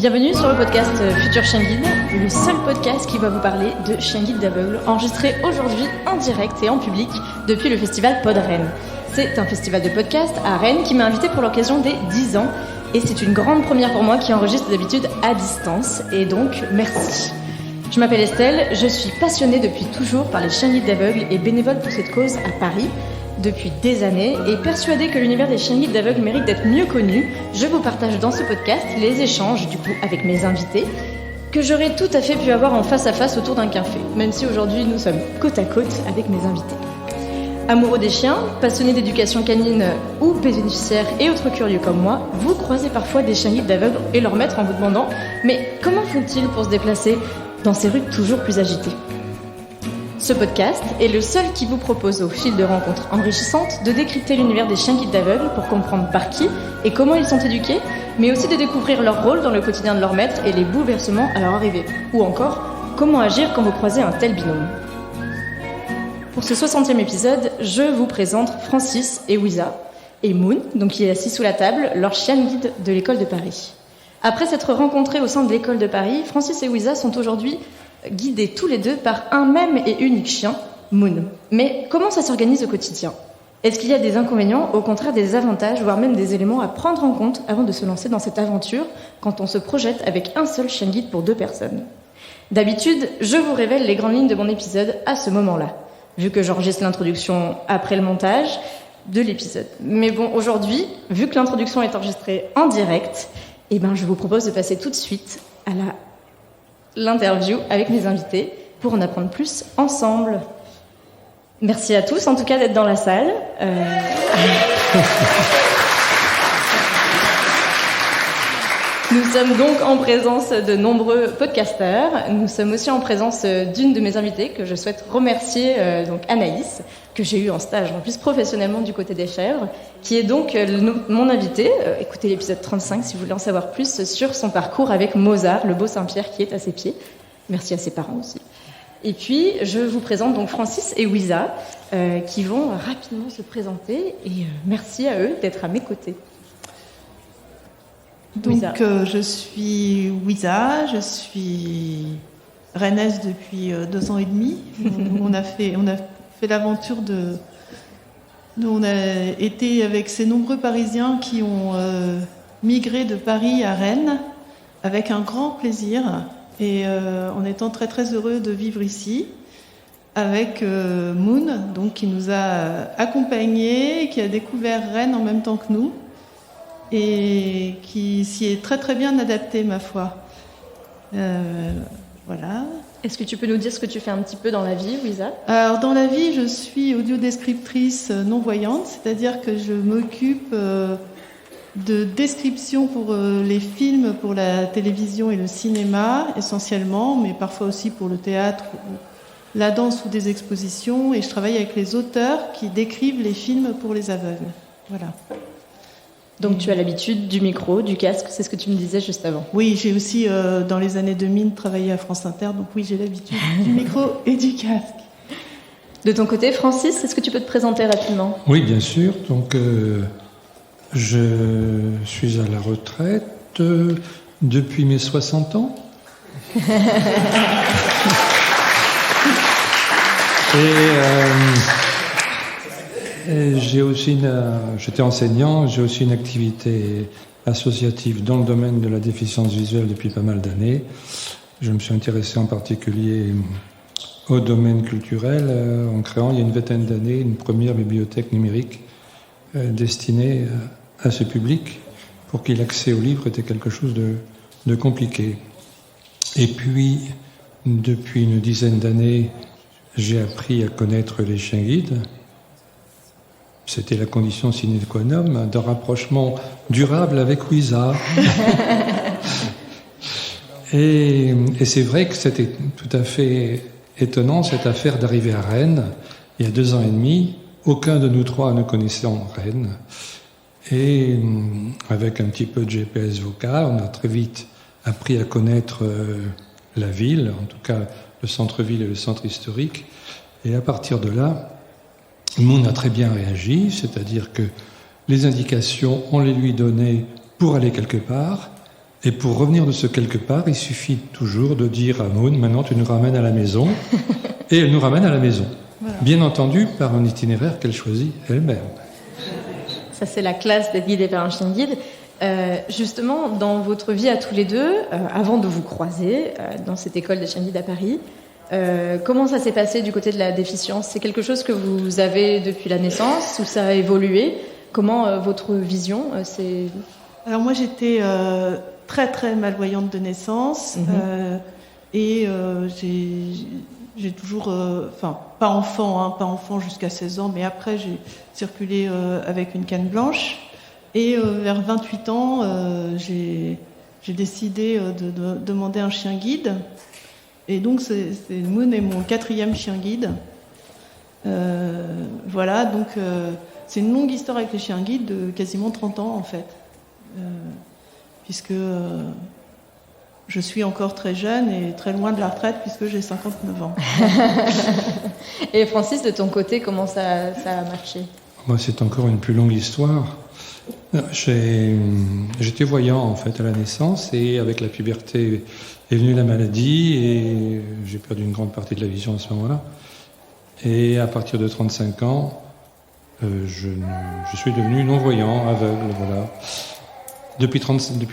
Bienvenue sur le podcast Futur Chien Guide, le seul podcast qui va vous parler de chien guide d'aveugles, enregistré aujourd'hui en direct et en public depuis le festival Pod Rennes. C'est un festival de podcast à Rennes qui m'a invité pour l'occasion des 10 ans et c'est une grande première pour moi qui enregistre d'habitude à distance et donc merci. Je m'appelle Estelle, je suis passionnée depuis toujours par les chiens guides d'aveugles et bénévole pour cette cause à Paris depuis des années et persuadée que l'univers des chiens guides d'aveugles mérite d'être mieux connu, je vous partage dans ce podcast les échanges du coup avec mes invités que j'aurais tout à fait pu avoir en face à face autour d'un café, même si aujourd'hui nous sommes côte à côte avec mes invités. Amoureux des chiens, passionnés d'éducation canine ou bénéficiaires et autres curieux comme moi, vous croisez parfois des chiens guides d'aveugles et leur maître en vous demandant « Mais comment font-ils pour se déplacer dans ces rues toujours plus agitées ?» Ce podcast est le seul qui vous propose, au fil de rencontres enrichissantes, de décrypter l'univers des chiens guides d'aveugles pour comprendre par qui et comment ils sont éduqués, mais aussi de découvrir leur rôle dans le quotidien de leur maître et les bouleversements à leur arrivée. Ou encore, comment agir quand vous croisez un tel binôme. Pour ce 60e épisode, je vous présente Francis et Wiza, et Moon, donc qui est assis sous la table, leur chien guide de l'école de Paris. Après s'être rencontrés au sein de l'école de Paris, Francis et Wiza sont aujourd'hui guidés tous les deux par un même et unique chien, Moon. Mais comment ça s'organise au quotidien ? Est-ce qu'il y a des inconvénients, au contraire des avantages, voire même des éléments à prendre en compte avant de se lancer dans cette aventure quand on se projette avec un seul chien guide pour 2 personnes ? D'habitude, je vous révèle les grandes lignes de mon épisode à ce moment-là, vu que j'enregistre l'introduction après le montage de l'épisode. Mais bon, aujourd'hui, vu que l'introduction est enregistrée en direct, je vous propose de passer tout de suite à l'interview avec mes invités pour en apprendre plus ensemble. Merci à tous, en tout cas, d'être dans la salle. Nous sommes donc en présence de nombreux podcasteurs. Nous sommes aussi en présence d'une de mes invitées que je souhaite remercier, donc Anaïs, que j'ai eue en stage, en plus professionnellement du côté des chèvres, qui est donc mon invitée. Écoutez l'épisode 35 si vous voulez en savoir plus sur son parcours avec Mozart, le beau Saint-Pierre qui est à ses pieds. Merci à ses parents aussi. Et puis, je vous présente donc Francis et Wiza, qui vont rapidement se présenter. Et merci à eux d'être à mes côtés. Donc, je suis Wiza, je suis rennaise depuis 2 ans et demi. On a fait l'aventure on a été avec ces nombreux Parisiens qui ont migré de Paris à Rennes avec un grand plaisir et en étant très très heureux de vivre ici avec Moon, donc qui nous a accompagnés, qui a découvert Rennes en même temps que nous et qui s'y est très très bien adapté, ma foi. Voilà. Est-ce que tu peux nous dire ce que tu fais un petit peu dans la vie, Wiza ? Alors, dans la vie, je suis audiodescriptrice non-voyante, c'est-à-dire que je m'occupe de description pour les films, pour la télévision et le cinéma, essentiellement, mais parfois aussi pour le théâtre, la danse ou des expositions, et je travaille avec les auteurs qui décrivent les films pour les aveugles. Voilà. Donc tu as l'habitude du micro, du casque, c'est ce que tu me disais juste avant. Oui, j'ai aussi, dans les années 2000, travaillé à France Inter, donc oui, j'ai l'habitude du micro et du casque. De ton côté, Francis, est-ce que tu peux te présenter rapidement ? Oui, bien sûr. Donc, je suis à la retraite depuis mes 60 ans. Et j'étais enseignant, j'ai aussi une activité associative dans le domaine de la déficience visuelle depuis pas mal d'années. Je me suis intéressé en particulier au domaine culturel en créant il y a une vingtaine d'années une première bibliothèque numérique destinée à ce public pour qui l'accès aux livres était quelque chose de compliqué. Et puis, depuis une dizaine d'années, j'ai appris à connaître les chiens guides. C'était la condition sine qua non d'un rapprochement durable avec Wiza. Et c'est vrai que c'était tout à fait étonnant cette affaire d'arriver à Rennes il y a 2 ans et demi. Aucun de nous 3 ne connaissait Rennes. Et avec un petit peu de GPS vocal, on a très vite appris à connaître la ville, en tout cas le centre-ville et le centre historique. Et à partir de là, Moon a très bien réagi, c'est-à-dire que les indications, on les lui donnait pour aller quelque part, Et pour revenir de ce quelque part, il suffit toujours de dire à Moon, maintenant tu nous ramènes à la maison. Et elle nous ramène à la maison. Voilà. Bien entendu, par un itinéraire qu'elle choisit elle-même. Ça, c'est la classe d'être guidé par un chien guide. Justement, dans votre vie à tous les deux, avant de vous croiser dans cette école des chiens guides à Paris, comment ça s'est passé du côté de la déficience? C'est quelque chose que vous avez depuis la naissance ou ça a évolué? Comment votre vision c'est... Alors moi, j'étais très très malvoyante de naissance et j'ai toujours, pas enfant jusqu'à 16 ans, mais après j'ai circulé avec une canne blanche. Et vers 28 ans, j'ai décidé de demander un chien guide. Et donc, Moon est mon 4e chien guide. Voilà, donc c'est une longue histoire avec les chiens guides de quasiment 30 ans, en fait. Puisque je suis encore très jeune et très loin de la retraite, puisque j'ai 59 ans. Et Francis, de ton côté, comment ça a marché? Moi, c'est encore une plus longue histoire. J'étais voyant en fait à la naissance et avec la puberté est venue la maladie et j'ai perdu une grande partie de la vision à ce moment-là. Et à partir de 35 ans, je suis devenu non-voyant, aveugle, voilà. Depuis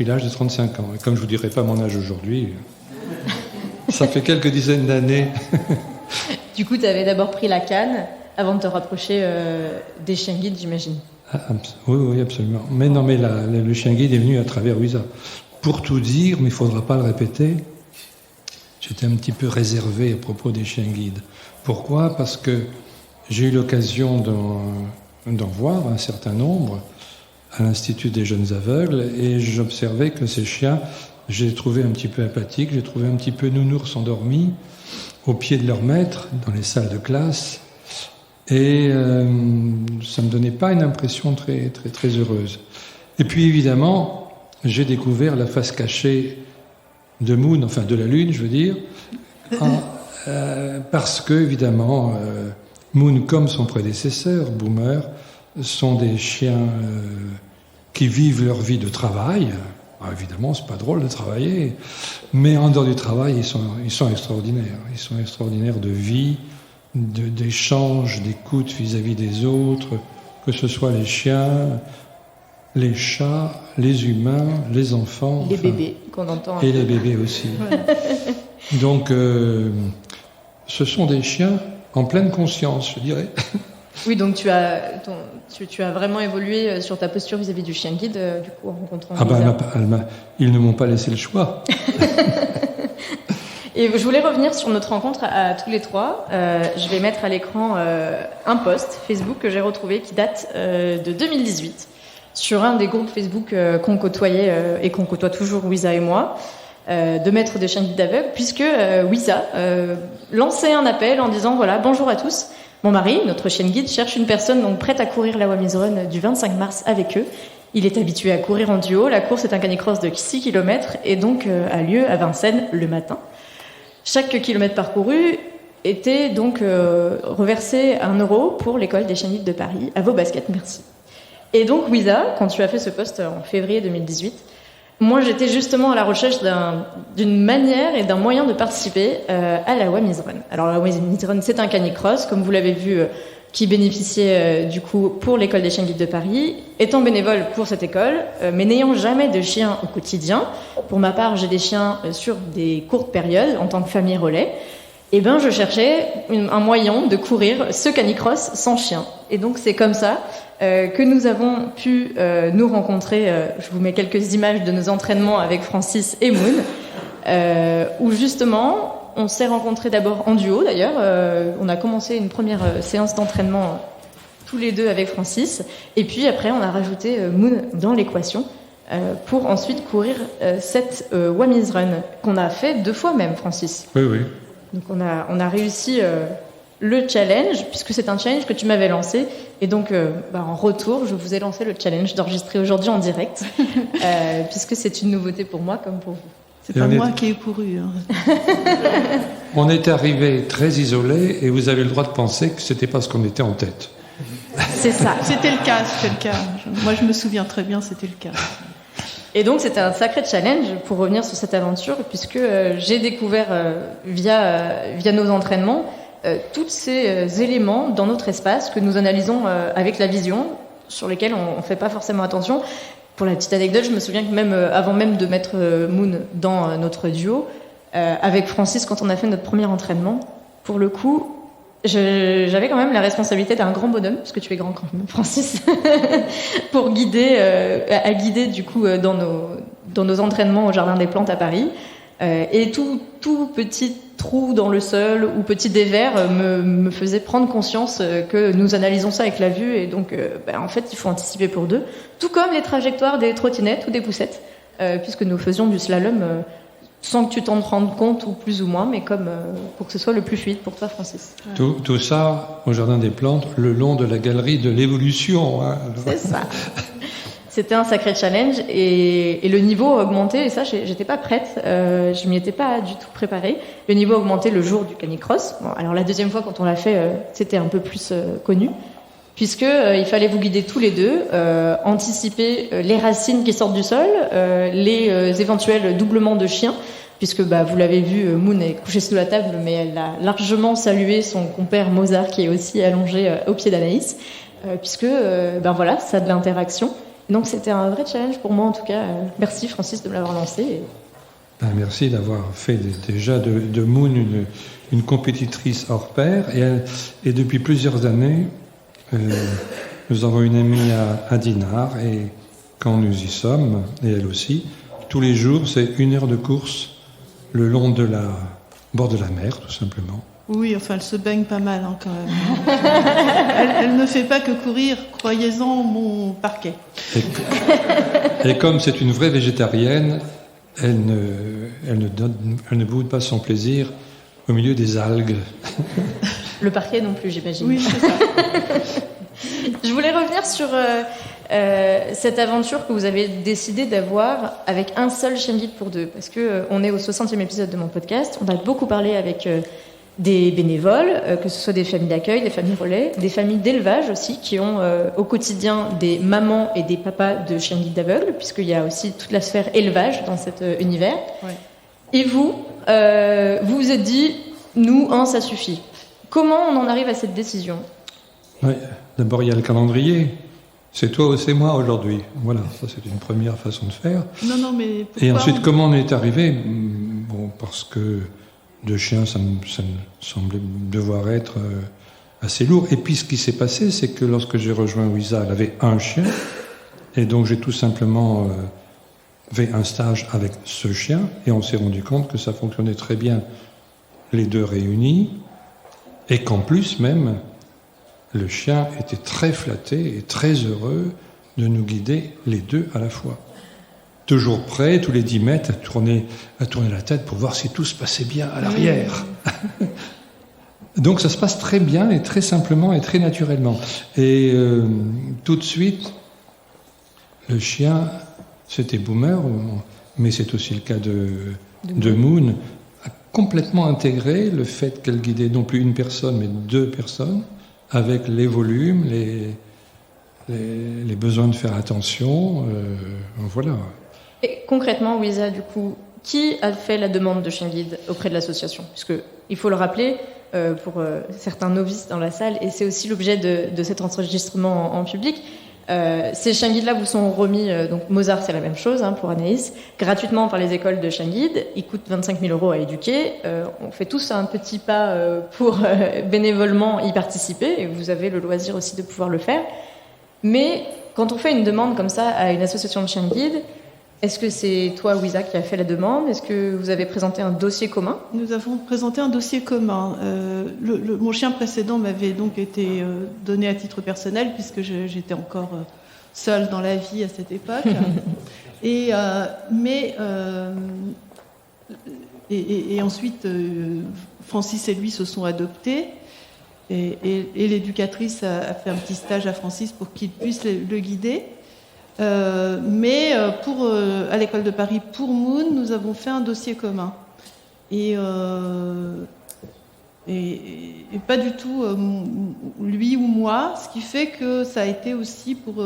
l'âge de 35 ans. Et comme je ne vous dirai pas mon âge aujourd'hui, ça fait quelques dizaines d'années. Du coup, tu avais d'abord pris la canne avant de te rapprocher des chiens guides, j'imagine. Oui, absolument. Mais non, mais le chien guide est venu à travers Ouisa. Pour tout dire, mais il ne faudra pas le répéter, j'étais un petit peu réservé à propos des chiens guides. Pourquoi? Parce que j'ai eu l'occasion d'en voir un certain nombre à l'Institut des jeunes aveugles et j'observais que ces chiens, j'ai trouvé un petit peu apathiques, j'ai trouvé un petit peu nounours endormis au pied de leur maître dans les salles de classe. Et ça ne me donnait pas une impression très, très, très heureuse. Et puis évidemment, j'ai découvert la face cachée de Moon, enfin de la Lune, je veux dire, parce que évidemment, Moon, comme son prédécesseur, Boomer, sont des chiens qui vivent leur vie de travail. Alors, évidemment, c'est pas drôle de travailler, mais en dehors du travail, ils sont extraordinaires. Ils sont extraordinaires de vie, d'échange, d'écoute vis-à-vis des autres, que ce soit les chiens, les chats, les humains, les enfants. Les bébés qu'on entend. Et les bébés aussi. Ouais. Donc, ce sont des chiens en pleine conscience, je dirais. Oui, donc tu as vraiment évolué sur ta posture vis-à-vis du chien guide, du coup, en rencontrant Lisa. Ils ne m'ont pas laissé le choix. Et je voulais revenir sur notre rencontre à tous les trois. Je vais mettre à l'écran un post Facebook que j'ai retrouvé qui date de 2018 sur un des groupes Facebook qu'on côtoyait et qu'on côtoie toujours, Ouisa et moi, de maîtres de chiens guides d'aveugles, puisque Ouisa lançait un appel en disant voilà, bonjour à tous. Mon mari, notre chienne guide, cherche une personne donc prête à courir la Wamiz Run du 25 mars avec eux. Il est habitué à courir en duo. La course est un canicross de 6 km et donc a lieu à Vincennes le matin. Chaque kilomètre parcouru était donc reversé 1 € pour l'école des chiens guides de Paris. À vos baskets, merci. Et donc, Ouisa, quand tu as fait ce post en février 2018, moi j'étais justement à la recherche d'une manière et d'un moyen de participer à la Wamiz Run. Alors la Wamiz Run, c'est un canicross, comme vous l'avez vu, qui bénéficiait du coup pour l'école des chiens guides de Paris. Étant bénévole pour cette école, mais n'ayant jamais de chiens au quotidien, pour ma part j'ai des chiens sur des courtes périodes en tant que famille relais, et ben je cherchais un moyen de courir ce canicross sans chien. Et donc c'est comme ça que nous avons pu nous rencontrer. Je vous mets quelques images de nos entraînements avec Francis et Moon, où justement on s'est rencontrés d'abord en duo d'ailleurs. On a commencé une première séance d'entraînement tous les deux avec Francis, et puis après on a rajouté Moon dans l'équation pour ensuite courir cette Wamiz Run qu'on a fait 2 fois même, Francis. Oui, oui. Donc on a réussi le challenge, puisque c'est un challenge que tu m'avais lancé, et donc en retour je vous ai lancé le challenge d'enregistrer aujourd'hui en direct, puisque c'est une nouveauté pour moi comme pour vous. C'est pas moi qui ai couru. Hein. On est arrivés très isolés et vous avez le droit de penser que c'était parce qu'on était en tête. C'est ça. C'était le cas. Moi je me souviens très bien, c'était le cas. Et donc c'était un sacré challenge pour revenir sur cette aventure, puisque j'ai découvert via nos entraînements tous ces éléments dans notre espace que nous analysons avec la vision, sur lesquels on ne fait pas forcément attention. Pour la petite anecdote, je me souviens que même avant même de mettre Moon dans notre duo, avec Francis, quand on a fait notre premier entraînement, pour le coup, j'avais quand même la responsabilité d'un grand bonhomme, parce que tu es grand quand même, Francis, pour guider, à guider du coup dans nos entraînements au Jardin des Plantes à Paris. Et tout petit trou dans le sol ou petit dévers me faisait prendre conscience que nous analysons ça avec la vue, et donc en fait il faut anticiper pour deux, tout comme les trajectoires des trottinettes ou des poussettes, puisque nous faisions du slalom sans que tu t'en rendes compte, ou plus ou moins, mais comme pour que ce soit le plus fluide pour toi, Francis. Tout ça au Jardin des Plantes, le long de la galerie de l'évolution. Hein. C'est ça. C'était un sacré challenge, et le niveau a augmenté, et ça, j'étais pas prête, je m'y étais pas du tout préparée. Le niveau a augmenté le jour du canicross. Bon, alors la deuxième fois, quand on l'a fait, c'était un peu plus connu, puisque il fallait vous guider tous les deux, anticiper les racines qui sortent du sol, les éventuels doublements de chiens, puisque vous l'avez vu, Moon est couchée sous la table, mais elle a largement salué son compère Mozart, qui est aussi allongé au pied d'Anaïs, puisque voilà, ça a de l'interaction. Donc c'était un vrai challenge pour moi, en tout cas. Merci Francis de me l'avoir lancé. Merci d'avoir fait déjà de Moon une compétitrice hors pair, et depuis plusieurs années, nous avons une amie à Dinard, et quand nous y sommes, et elle aussi, tous les jours, c'est 1 heure de course le long de la bord de la mer, tout simplement. Oui, enfin, elle se baigne pas mal quand même. Elle ne fait pas que courir, croyez-en mon parquet. Et comme c'est une vraie végétarienne, elle ne boude pas son plaisir au milieu des algues. Le parquet non plus, j'imagine. Oui, c'est ça. Je voulais revenir sur cette aventure que vous avez décidé d'avoir avec un seul chien guide pour deux, parce que on est au 60e épisode de mon podcast. On a beaucoup parlé avec des bénévoles, que ce soit des familles d'accueil, des familles relais, des familles d'élevage aussi, qui ont au quotidien des mamans et des papas de chiens guides d'aveugles, puisqu'il y a aussi toute la sphère élevage dans cet univers. Ouais. Et vous vous êtes dit, nous, ça suffit. Comment on en arrive à cette décision ? Oui, d'abord il y a le calendrier. C'est toi ou c'est moi aujourd'hui. Voilà, ça c'est une première façon de faire. Non, mais pourquoi ? Et ensuite, comment on est arrivé ? Bon, parce que 2 chiens, ça me semblait devoir être assez lourd. Et puis ce qui s'est passé, c'est que lorsque j'ai rejoint Ouisa, elle avait 1 chien. Et donc j'ai tout simplement fait un stage avec ce chien. Et on s'est rendu compte que ça fonctionnait très bien, les 2 réunis. Et qu'en plus même, le chien était très flatté et très heureux de nous guider les 2 à la fois. Toujours prêt, tous les 10 mètres, à tourner la tête pour voir si tout se passait bien à l'arrière. Oui. Donc ça se passe très bien et très simplement et très naturellement. Et tout de suite, le chien, c'était Boomer, mais c'est aussi le cas de Moon, a complètement intégré le fait qu'elle guidait non plus 1 personne, mais 2 personnes, avec les volumes, les besoins de faire attention, voilà. Et concrètement, Ouisa, du coup, qui a fait la demande de chien guide auprès de l'association ? Puisque, il faut le rappeler, pour certains novices dans la salle, et c'est aussi l'objet de cet enregistrement en public, ces chiens guides-là vous sont remis, donc Mozart c'est la même chose pour Anaïs, gratuitement par les écoles de chiens guides. Ils coûtent 25 000 € à éduquer. On fait tous un petit pas pour bénévolement y participer, et vous avez le loisir aussi de pouvoir le faire. Mais quand on fait une demande comme ça à une association de chiens guides, est-ce que c'est toi, Ouisa, qui a fait la demande ? Est-ce que vous avez présenté un dossier commun ? Nous avons présenté un dossier commun. Mon chien précédent m'avait donc été donné à titre personnel, puisque j'étais encore seule dans la vie à cette époque. Et ensuite, Francis et lui se sont adoptés. Et l'éducatrice a fait un petit stage à Francis pour qu'il puisse le guider. Mais à l'école de Paris, pour Moon, nous avons fait un dossier commun. Et pas du tout lui ou moi, ce qui fait que ça a été aussi pour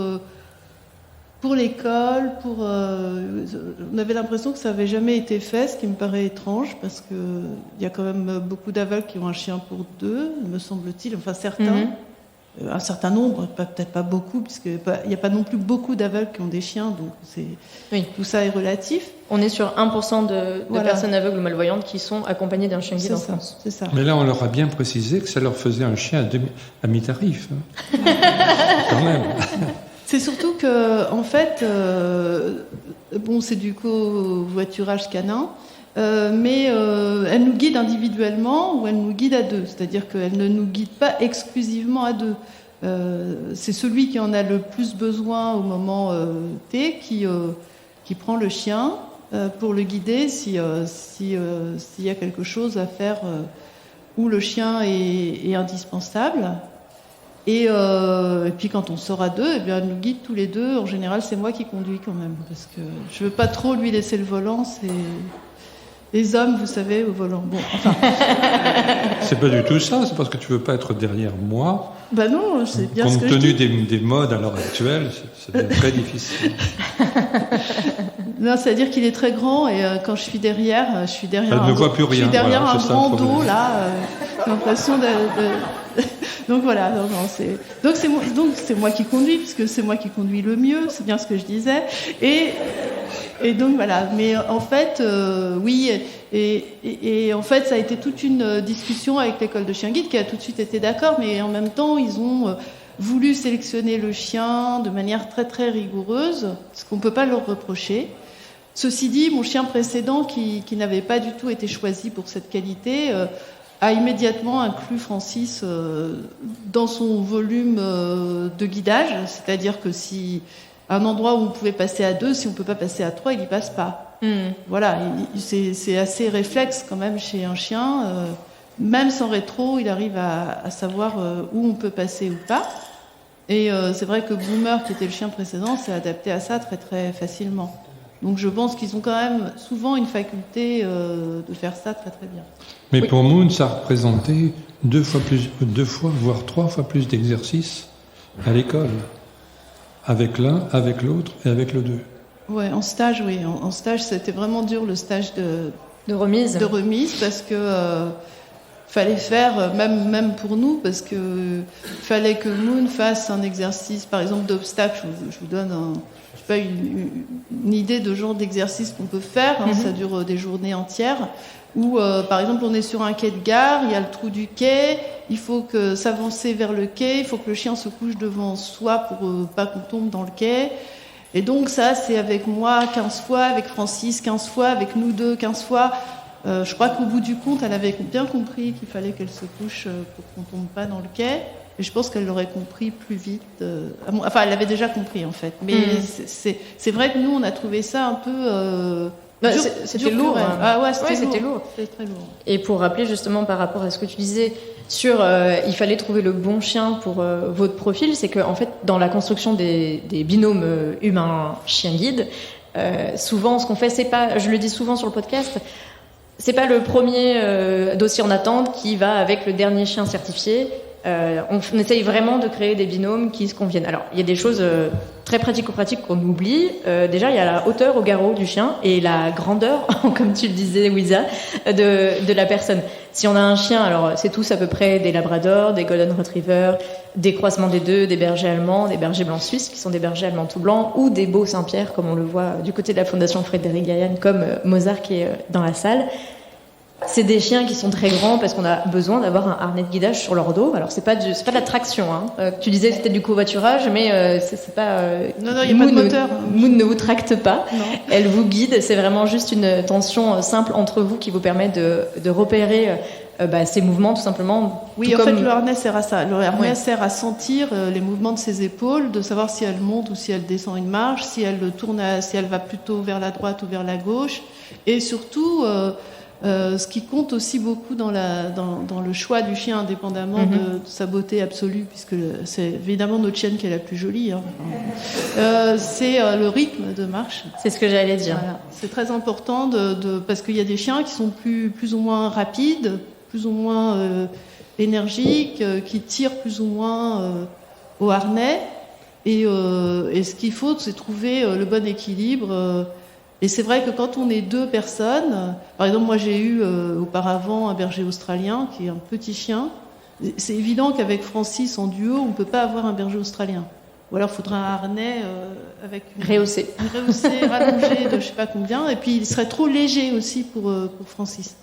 pour l'école, on avait l'impression que ça n'avait jamais été fait, ce qui me paraît étrange, parce qu'il y a quand même beaucoup d'aveugles qui ont un chien pour 2, me semble-t-il, enfin certains, un certain nombre, peut-être pas beaucoup, puisqu'il n'y a pas non plus beaucoup d'aveugles qui ont des chiens, donc tout ça est relatif. On est sur 1% de personnes aveugles ou malvoyantes qui sont accompagnées d'un chien guide en France. C'est ça. Mais là, on leur a bien précisé que ça leur faisait un chien à mi-tarif. Hein. Quand même. C'est surtout que, en fait, c'est du covoiturage canin, mais elle nous guide individuellement ou elle nous guide à 2. C'est-à-dire qu'elle ne nous guide pas exclusivement à 2. C'est celui qui en a le plus besoin au moment T qui prend le chien pour le guider s'il y a quelque chose à faire où le chien est indispensable. Et puis quand on sort à 2, eh bien, elle nous guide tous les 2. En général, c'est moi qui conduis quand même, parce que je veux pas trop lui laisser le volant. C'est les hommes, vous savez, au volant. Bon, enfin. C'est pas du tout ça. C'est parce que tu veux pas être derrière moi. Bah non, c'est bien ce que je dis. Compte tenu des modes à l'heure actuelle, ça devient très difficile. Non, c'est-à-dire qu'il est très grand et quand je suis derrière. Elle ne voit plus rien. Je suis derrière voilà, un grand dos là. J'ai l'impression de... Donc voilà, donc c'est moi qui conduis, puisque c'est moi qui conduis le mieux, c'est bien ce que je disais. Et donc voilà, mais en fait, oui, et en fait, ça a été toute une discussion avec l'école de chien guide qui a tout de suite été d'accord, mais en même temps, ils ont voulu sélectionner le chien de manière très très rigoureuse, ce qu'on ne peut pas leur reprocher. Ceci dit, mon chien précédent, qui n'avait pas du tout été choisi pour cette qualité, a immédiatement inclus Francis dans son volume de guidage, c'est-à-dire que si un endroit où on pouvait passer à 2, si on ne peut pas passer à 3, il n'y passe pas. Voilà, c'est assez réflexe quand même chez un chien. Même sans rétro, il arrive à savoir où on peut passer ou pas. Et c'est vrai que Boomer, qui était le chien précédent, s'est adapté à ça très très facilement. Donc je pense qu'ils ont quand même souvent une faculté de faire ça très très bien. Mais pour Moon, ça représentait 2 fois, voire 3 fois plus d'exercices à l'école. Avec l'un, avec l'autre et avec le 2. Ouais, en stage, oui. En stage, c'était vraiment dur le stage de remise. De remise, parce que fallait faire, même pour nous, parce que fallait que Moon fasse un exercice, par exemple d'obstacle. Je vous donne une idée de genre d'exercice qu'on peut faire. Ça dure des journées entières. Où, par exemple, on est sur un quai de gare, il y a le trou du quai, il faut s'avancer vers le quai, il faut que le chien se couche devant soi pour pas qu'on tombe dans le quai. Et donc ça, c'est avec moi 15 fois, avec Francis 15 fois, avec nous deux 15 fois. Je crois qu'au bout du compte, elle avait bien compris qu'il fallait qu'elle se couche pour qu'on tombe pas dans le quai. Et je pense qu'elle l'aurait compris plus vite. Enfin, elle l'avait déjà compris, en fait. Mais c'est vrai que nous, on a trouvé ça un peu... c'était lourd. Ah ouais, c'était lourd. C'était très lourd. Et pour rappeler justement par rapport à ce que tu disais sur il fallait trouver le bon chien pour votre profil, c'est que en fait dans la construction des binômes humain-chien guide, souvent ce qu'on fait, c'est pas, je le dis souvent sur le podcast, c'est pas le premier dossier en attente qui va avec le dernier chien certifié. On essaye vraiment de créer des binômes qui se conviennent. Alors, il y a des choses très pratico-pratiques qu'on oublie. Déjà, il y a la hauteur au garrot du chien et la grandeur, comme tu le disais, Wiza, de la personne. Si on a un chien, alors c'est tous à peu près des labradors, des golden retrievers, des croisements des deux, des bergers allemands, des bergers blancs suisses, qui sont des bergers allemands tout blancs, ou des beaux Saint-Pierre, comme on le voit du côté de la Fondation Frédéric Gaillan, comme Mozart qui est dans la salle. C'est des chiens qui sont très grands parce qu'on a besoin d'avoir un harnais de guidage sur leur dos. Alors c'est pas de la traction. Tu disais que c'était du covoiturage, mais c'est pas. Non, il n'y a pas de moteur. Moon ne vous tracte pas. Non. Elle vous guide. C'est vraiment juste une tension simple entre vous qui vous permet de repérer ces mouvements tout simplement. Oui, en fait, le harnais sert à ça. Le harnais sert à sentir les mouvements de ses épaules, de savoir si elle monte ou si elle descend une marche, si elle tourne, si elle va plutôt vers la droite ou vers la gauche, et surtout. Ce qui compte aussi beaucoup dans le choix du chien, indépendamment de sa beauté absolue, puisque c'est évidemment notre chienne qui est la plus jolie, c'est le rythme de marche. C'est ce que j'allais dire. Voilà. C'est très important parce qu'il y a des chiens qui sont plus ou moins rapides, plus ou moins énergiques, qui tirent plus ou moins au harnais. Et ce qu'il faut, c'est trouver le bon équilibre. Et c'est vrai que quand on est 2 personnes, par exemple, moi j'ai eu auparavant un berger australien qui est un petit chien. C'est évident qu'avec Francis en duo, on ne peut pas avoir un berger australien. Ou alors il faudrait un harnais avec rehaussé, rallongé de je ne sais pas combien. Et puis il serait trop léger aussi pour Francis.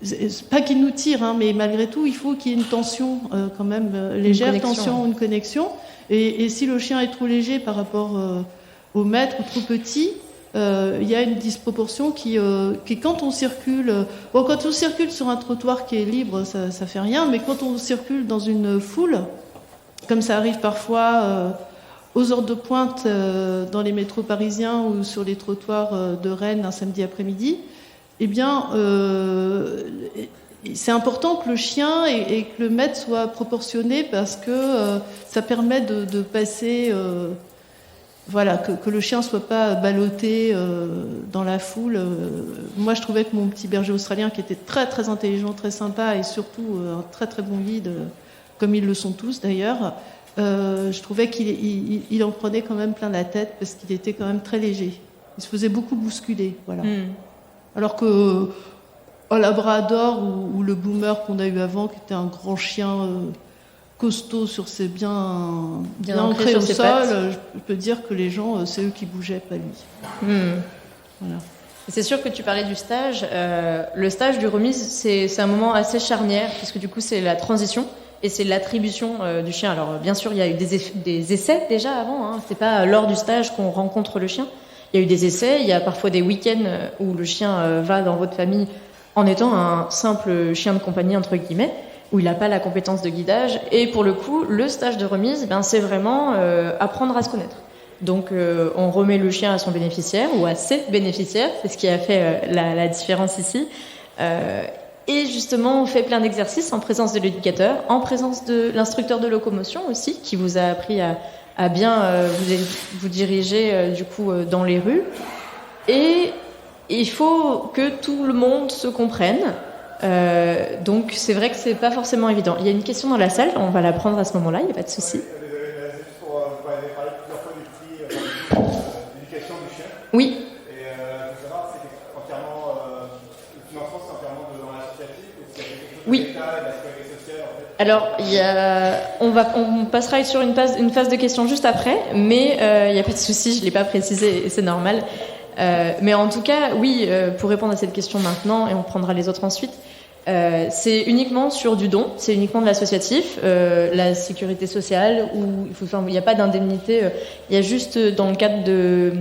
C'est pas qu'il nous tire, hein, mais malgré tout, il faut qu'il y ait une tension quand même légère, une connexion. Et si le chien est trop léger par rapport au maître ou trop petit, il y a une disproportion qui quand on circule, quand on circule sur un trottoir qui est libre, ça fait rien, mais quand on circule dans une foule, comme ça arrive parfois aux heures de pointe dans les métros parisiens ou sur les trottoirs de Rennes un samedi après-midi, eh bien, c'est important que le chien et que le maître soient proportionnés parce que ça permet de passer, que le chien soit pas ballotté dans la foule. Moi, je trouvais que mon petit berger australien, qui était très très intelligent, très sympa et surtout un très très bon guide, comme ils le sont tous d'ailleurs, je trouvais qu'il en prenait quand même plein la tête parce qu'il était quand même très léger. Il se faisait beaucoup bousculer, voilà. Alors que Labrador ou le Boomer qu'on a eu avant, qui était un grand chien costaud sur ses bien ancré au sol, je peux dire que les gens, c'est eux qui bougeaient, pas lui. Voilà. C'est sûr que tu parlais du stage. Le stage du remise, c'est un moment assez charnière, puisque du coup, c'est la transition et c'est l'attribution du chien. Alors, bien sûr, il y a eu des essais déjà avant. Hein. C'est pas lors du stage qu'on rencontre le chien. Il y a eu des essais. Il y a parfois des week-ends où le chien va dans votre famille en étant un simple chien de compagnie, entre guillemets, où il n'a pas la compétence de guidage. Et pour le coup, le stage de remise, c'est vraiment apprendre à se connaître. Donc, on remet le chien à son bénéficiaire ou à ses bénéficiaires. C'est ce qui a fait la différence ici. Et justement, on fait plein d'exercices en présence de l'éducateur, en présence de l'instructeur de locomotion aussi, qui vous a appris à bien vous diriger du coup dans les rues. Et il faut que tout le monde se comprenne. Donc c'est vrai que c'est pas forcément évident. Il y a une question dans la salle, on va la prendre à ce moment-là, il n'y a pas de souci. Vous avez parlé plusieurs fois du prix d'éducation du chien. Oui. Et je veux savoir, c'est entièrement, le financement, c'est entièrement dans l'associatif ou c'est quelque chose de l'État et de la sécurité sociale en fait? Alors, on passera sur une phase de questions juste après, mais il n'y a pas de souci, je ne l'ai pas précisé et c'est normal. Mais en tout cas, oui, pour répondre à cette question maintenant, et on prendra les autres ensuite, c'est uniquement sur du don, c'est uniquement de l'associatif, la sécurité sociale, où il n'y a pas d'indemnité, il y a juste dans le cadre de...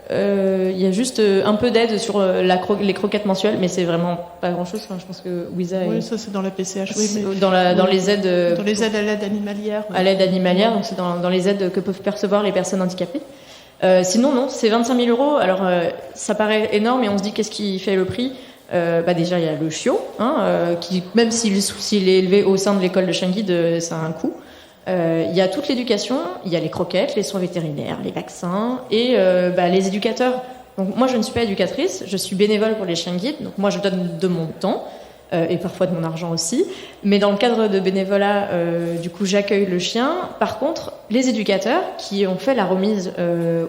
il y a juste un peu d'aide sur les croquettes mensuelles, mais c'est vraiment pas grand-chose. Enfin, je pense que Wiza... Oui, ça c'est dans la PCH, oui. Mais dans les aides... Dans les aides à l'aide animalière. À l'aide animalière, donc c'est dans les aides que peuvent percevoir les personnes handicapées. Sinon, non, c'est 25 000 euros. Alors, ça paraît énorme et on se dit qu'est-ce qui fait le prix ? Déjà, il y a le chiot, qui, même s'il est élevé au sein de l'école de chien guide, ça a un coût. Il y a toute l'éducation, il y a les croquettes, les soins vétérinaires, les vaccins et les éducateurs. Donc, moi, je ne suis pas éducatrice, je suis bénévole pour les chiens guides. Donc, moi, je donne de mon temps. Et parfois de mon argent aussi. Mais dans le cadre de bénévolat, du coup, j'accueille le chien. Par contre, les éducateurs qui ont fait la remise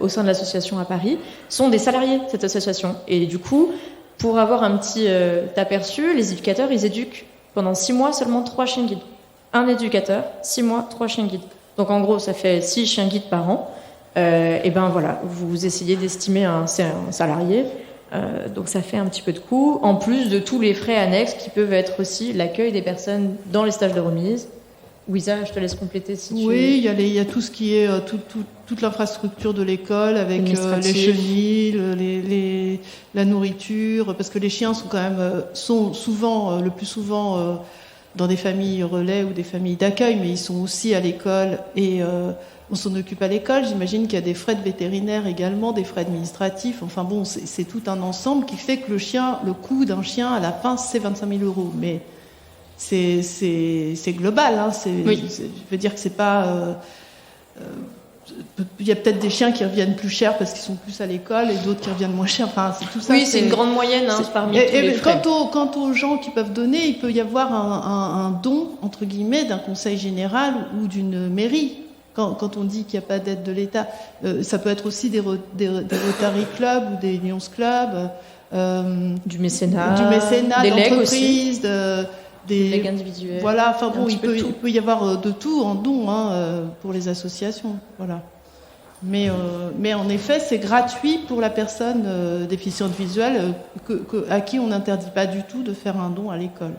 au sein de l'association à Paris sont des salariés de cette association. Et du coup, pour avoir un petit aperçu, les éducateurs, ils éduquent pendant 6 mois seulement 3 chiens guides. Un éducateur, 6 mois, 3 chiens guides. Donc en gros, ça fait 6 chiens guides par an. Et voilà, vous essayez d'estimer un salarié. Donc ça fait un petit peu de coût, en plus de tous les frais annexes qui peuvent être aussi l'accueil des personnes dans les stages de remise. Wiza, je te laisse compléter si tu veux. Oui, il y a tout ce qui est toute l'infrastructure de l'école avec les chenilles, la nourriture, parce que les chiens sont quand même le plus souvent dans des familles relais ou des familles d'accueil, mais ils sont aussi à l'école et on s'en occupe à l'école. J'imagine qu'il y a des frais de vétérinaire également, des frais administratifs. Enfin bon, c'est tout un ensemble qui fait que le coût d'un chien à la fin, c'est 25 000 euros. Mais c'est global. Hein. Oui. Je veux dire que c'est pas... il y a peut-être des chiens qui reviennent plus cher parce qu'ils sont plus à l'école et d'autres qui reviennent moins cher. Enfin, c'est tout ça. Oui, c'est une grande moyenne parmi tous les frais. Quant aux gens qui peuvent donner, il peut y avoir un don, entre guillemets, d'un conseil général ou d'une mairie. quand on dit qu'il n'y a pas d'aide de l'État, ça peut être aussi des Rotary Club ou des Lions Club, du mécénat, des legs d'entreprises, des legs individuels. Voilà, enfin bon, il peu peut y avoir de tout en don pour les associations. Voilà. Mais en effet, c'est gratuit pour la personne déficiente visuelle à qui on n'interdit pas du tout de faire un don à l'école.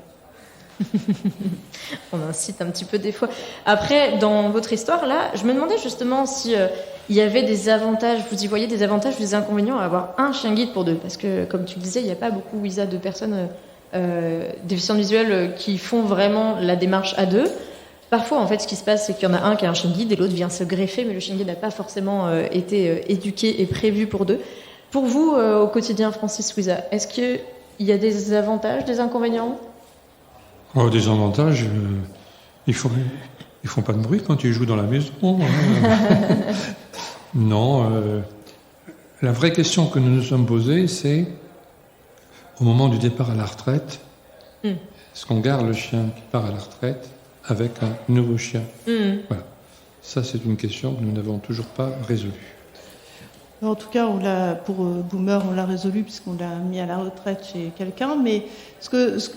On incite un petit peu des fois. Après, dans votre histoire, là, je me demandais justement si il y avait des avantages, vous y voyez des avantages ou des inconvénients à avoir un chien guide pour deux. Parce que, comme tu le disais, il n'y a pas beaucoup, Isa, de personnes déficientes visuelles qui font vraiment la démarche à deux. Parfois, en fait, ce qui se passe, c'est qu'il y en a un qui a un chien guide et l'autre vient se greffer, mais le chien guide n'a pas forcément été éduqué et prévu pour deux. Pour vous, au quotidien, Francis, Louisa, est-ce qu'il y a des avantages, des inconvénients ? Des avantages, ils font pas de bruit quand ils jouent dans la maison. Non, la vraie question que nous nous sommes posée, c'est au moment du départ à la retraite, est-ce qu'on garde le chien qui part à la retraite avec un nouveau chien? Voilà. Ça, c'est une question que nous n'avons toujours pas résolue. En tout cas, pour Boomer, on l'a résolu puisqu'on l'a mis à la retraite chez quelqu'un. Mais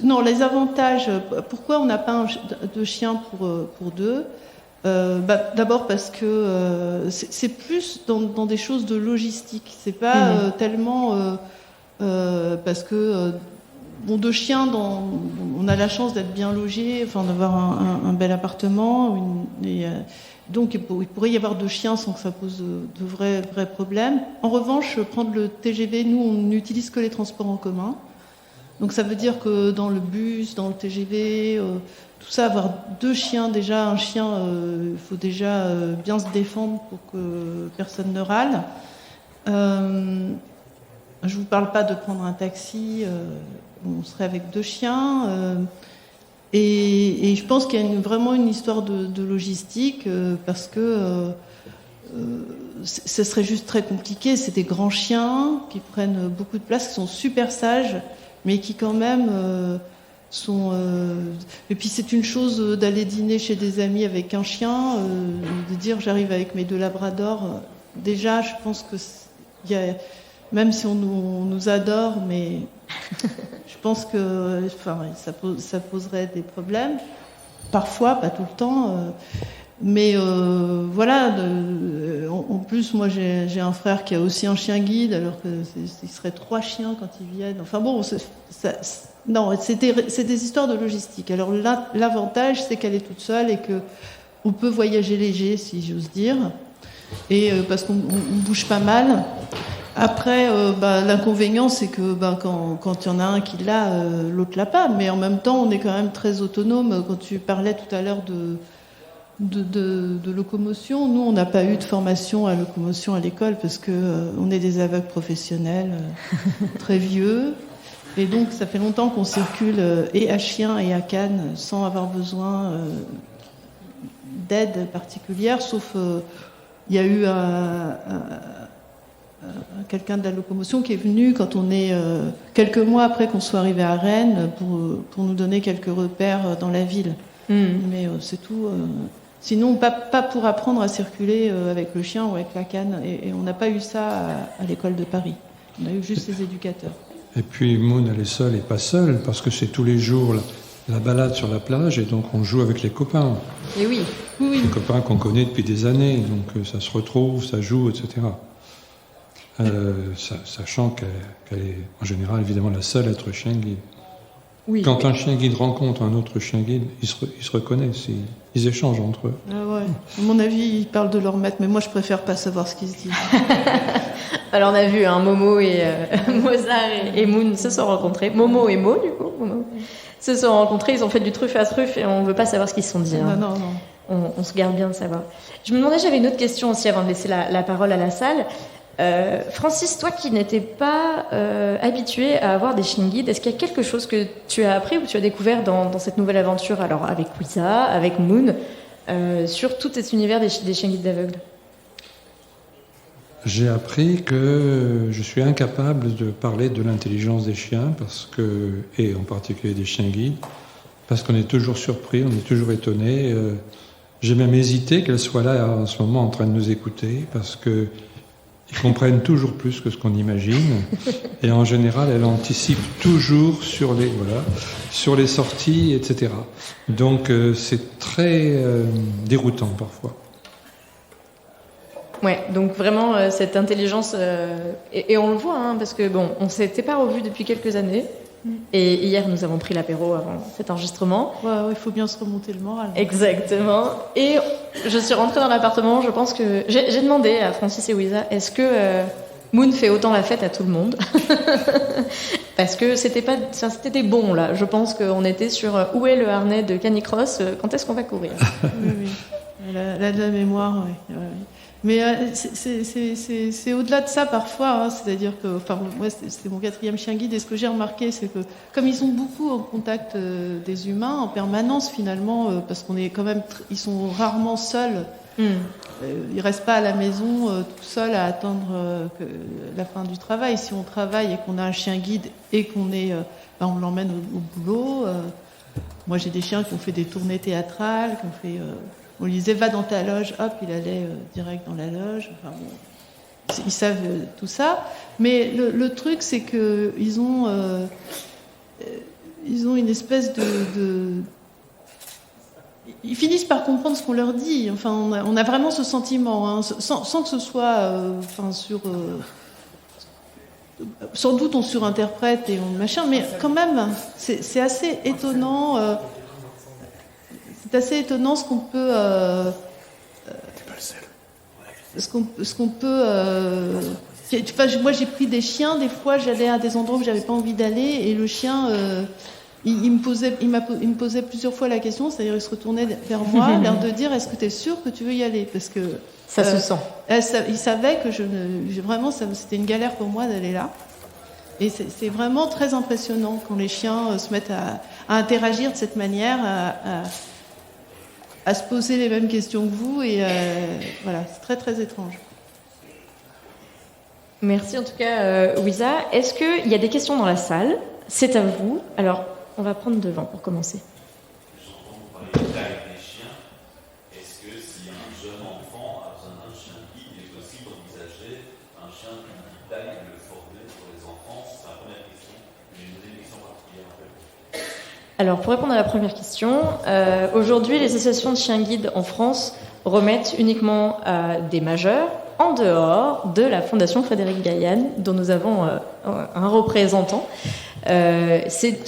non, les avantages, pourquoi on n'a pas de chien pour deux? D'abord parce que c'est plus dans des choses de logistique. C'est pas tellement parce que deux chiens, on a la chance d'être bien logé, enfin d'avoir un bel appartement. Donc il pourrait y avoir deux chiens sans que ça pose de vrais problèmes. En revanche, prendre le TGV, nous on n'utilise que les transports en commun. Donc ça veut dire que dans le bus, dans le TGV, tout ça, avoir deux chiens, déjà un chien, il faut déjà bien se défendre pour que personne ne râle. Je vous parle pas de prendre un taxi, on serait avec deux chiens. Et je pense qu'il y a vraiment une histoire de logistique parce que ce serait juste très compliqué. C'est des grands chiens qui prennent beaucoup de place, qui sont super sages, mais qui quand même sont... Et puis c'est une chose d'aller dîner chez des amis avec un chien, de dire j'arrive avec mes deux labradors. Déjà, je pense que même si on nous adore, mais je pense que ça poserait des problèmes. Parfois, pas tout le temps. Mais voilà. En plus, moi, j'ai un frère qui a aussi un chien guide, alors que il serait 3 chiens quand ils viennent. Enfin bon, non, c'est des histoires de logistique. Alors l'avantage, c'est qu'elle est toute seule et que on peut voyager léger, si j'ose dire, et parce qu'on bouge pas mal. Après, l'inconvénient, c'est que quand il y en a un qui l'a, l'autre l'a pas. Mais en même temps, on est quand même très autonome. Quand tu parlais tout à l'heure de locomotion, nous, on n'a pas eu de formation à locomotion à l'école parce que on est des aveugles professionnels, très vieux. Et donc, ça fait longtemps qu'on circule et à chien et à canne sans avoir besoin d'aide particulière, sauf il y a eu quelqu'un de la locomotion qui est venu quand on est quelques mois après qu'on soit arrivé à Rennes pour nous donner quelques repères dans la ville. Mais c'est tout. Sinon, pas pour apprendre à circuler avec le chien ou avec la canne. Et on n'a pas eu ça à l'école de Paris. On a eu juste les éducateurs. Et puis Moon, elle est seule et pas seule, parce que c'est tous les jours la balade sur la plage, et donc on joue avec les copains. Et oui. Les copains qu'on connaît depuis des années, donc ça se retrouve, ça joue, etc. Sachant qu'elle est en général évidemment la seule à être chien guide. Oui. Quand un chien guide rencontre un autre chien guide, ils se reconnaissent, ils échangent entre eux. Ah ouais. À mon avis, ils parlent de leur maître, mais moi je préfère pas savoir ce qu'ils se disent. Alors on a vu Momo et Mozart et Moon se sont rencontrés. Momo et Mo, du coup. Se sont rencontrés, ils ont fait du truffe à truffe et on veut pas savoir ce qu'ils se sont dit. Hein. Non. On se garde bien de savoir. Je me demandais, j'avais une autre question aussi avant de laisser la parole à la salle. Francis, toi qui n'étais pas habitué à avoir des chiens guides, est-ce qu'il y a quelque chose que tu as appris ou tu as découvert dans cette nouvelle aventure, alors avec Louisa, avec Moon, sur tout cet univers des chiens guides d'aveugles? J'ai appris que je suis incapable de parler de l'intelligence des chiens, et en particulier des chiens guides, parce qu'on est toujours surpris, on est toujours étonné. J'ai même hésité qu'elle soit là en ce moment en train de nous écouter, parce que ils comprennent toujours plus que ce qu'on imagine. Et en général, elle anticipe toujours sur les sorties, etc. Donc c'est très déroutant parfois. Ouais, donc vraiment cette intelligence, et on le voit, hein, parce que bon, on s'était pas revus depuis quelques années. Et hier, nous avons pris l'apéro avant cet enregistrement. Ouais, il faut bien se remonter le moral. Exactement. Et je suis rentrée dans l'appartement, je pense que... J'ai demandé à Francis et Wiza, est-ce que Moon fait autant la fête à tout le monde? Parce que c'était des bons, là. Je pense qu'on était sur où est le harnais de Canicross, quand est-ce qu'on va courir? Oui. Elle a de la mémoire, oui. Mais c'est au-delà de ça parfois, hein, c'est-à-dire que, enfin, moi c'est mon 4e chien guide, et ce que j'ai remarqué, c'est que comme ils sont beaucoup en contact des humains en permanence finalement, parce qu'on est quand même, ils sont rarement seuls. Ils restent pas à la maison tout seuls à attendre la fin du travail. Si on travaille et qu'on a un chien guide et qu'on est, on l'emmène au boulot. Moi j'ai des chiens qui ont fait des tournées théâtrales, qui ont fait on lui disait va dans ta loge, hop, il allait direct dans la loge. Enfin, bon, ils savent tout ça. Mais le truc, c'est que ils ont une espèce de ils finissent par comprendre ce qu'on leur dit. Enfin, on a vraiment ce sentiment, hein, sans que ce soit, sans doute on surinterprète et on machin, mais quand même, c'est assez étonnant. C'est assez étonnant ce qu'on peut. Moi, j'ai pris des chiens. Des fois, j'allais à des endroits où j'avais pas envie d'aller, et le chien, il me posait plusieurs fois la question. C'est-à-dire, il se retournait vers moi, l'air de dire est-ce que tu es sûr que tu veux y aller? Parce que ça se sent. Il savait que vraiment, c'était une galère pour moi d'aller là. Et c'est vraiment très impressionnant quand les chiens se mettent à interagir de cette manière, à se poser les mêmes questions que vous, et voilà, c'est très très étrange. Merci en tout cas, Wiza. Est-ce qu'il y a des questions dans la salle? C'est à vous. Alors, on va prendre devant pour commencer. J'entends vous parler de taille des chiens. Est-ce que si un jeune enfant a besoin d'un chien guide, il est possible d'envisager un chien qui taille et le former pour les enfants? C'est la première question. J'ai une deuxième question particulière après. Alors, pour répondre à la première question, aujourd'hui, les associations de chiens guides en France remettent uniquement des majeurs en dehors de la Fondation Frédéric Gaillan, dont nous avons un représentant. C'est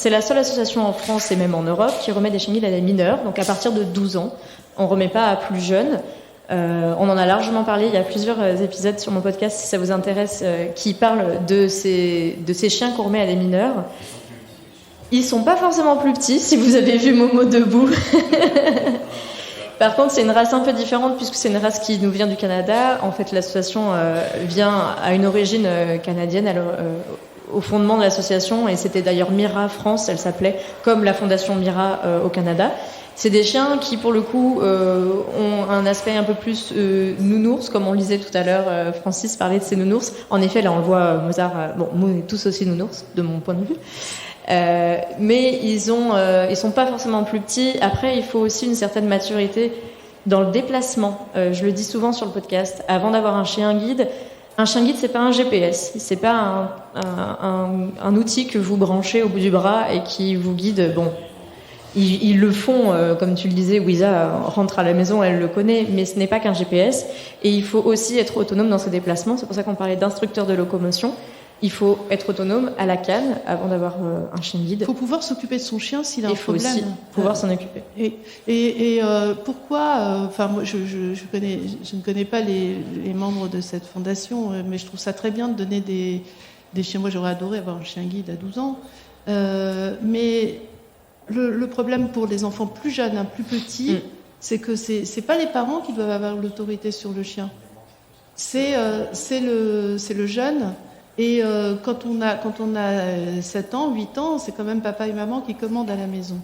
la seule association en France et même en Europe qui remet des chiens guides à des mineurs, donc à partir de 12 ans. On ne remet pas à plus jeunes. On en a largement parlé, il y a plusieurs épisodes sur mon podcast, si ça vous intéresse, qui parlent de ces chiens qu'on remet à des mineurs. Ils sont pas forcément plus petits, si vous avez vu Momo debout. Par contre, c'est une race un peu différente, puisque c'est une race qui nous vient du Canada. En fait, l'association a une origine canadienne au fondement de l'association, et c'était d'ailleurs Mira France, elle s'appelait, comme la fondation Mira au Canada. C'est des chiens qui, pour le coup, ont un aspect un peu plus nounours, comme on le disait tout à l'heure, Francis parlait de ces nounours. En effet, là, on le voit, Mozart, Moon est tous aussi nounours, de mon point de vue. Mais ils sont pas forcément plus petits. Après, il faut aussi une certaine maturité dans le déplacement. Je le dis souvent sur le podcast. Avant d'avoir un chien guide, c'est pas un GPS. C'est pas un outil que vous branchez au bout du bras et qui vous guide. Bon, ils le font, comme tu le disais, Wiza rentre à la maison, elle le connaît, mais ce n'est pas qu'un GPS. Et il faut aussi être autonome dans ses déplacements. C'est pour ça qu'on parlait d'instructeur de locomotion. Il faut être autonome à la canne avant d'avoir un chien guide. Il faut pouvoir s'occuper de son chien s'il a un problème. Il faut aussi pouvoir s'en occuper. Et pourquoi moi, je ne connais pas les membres de cette fondation, mais je trouve ça très bien de donner des chiens. Moi, j'aurais adoré avoir un chien guide à 12 ans. Mais le problème pour les enfants plus jeunes, plus petits, c'est que c'est pas les parents qui doivent avoir l'autorité sur le chien. C'est le jeune. Et quand on a 7 ans, 8 ans, c'est quand même papa et maman qui commandent à la maison.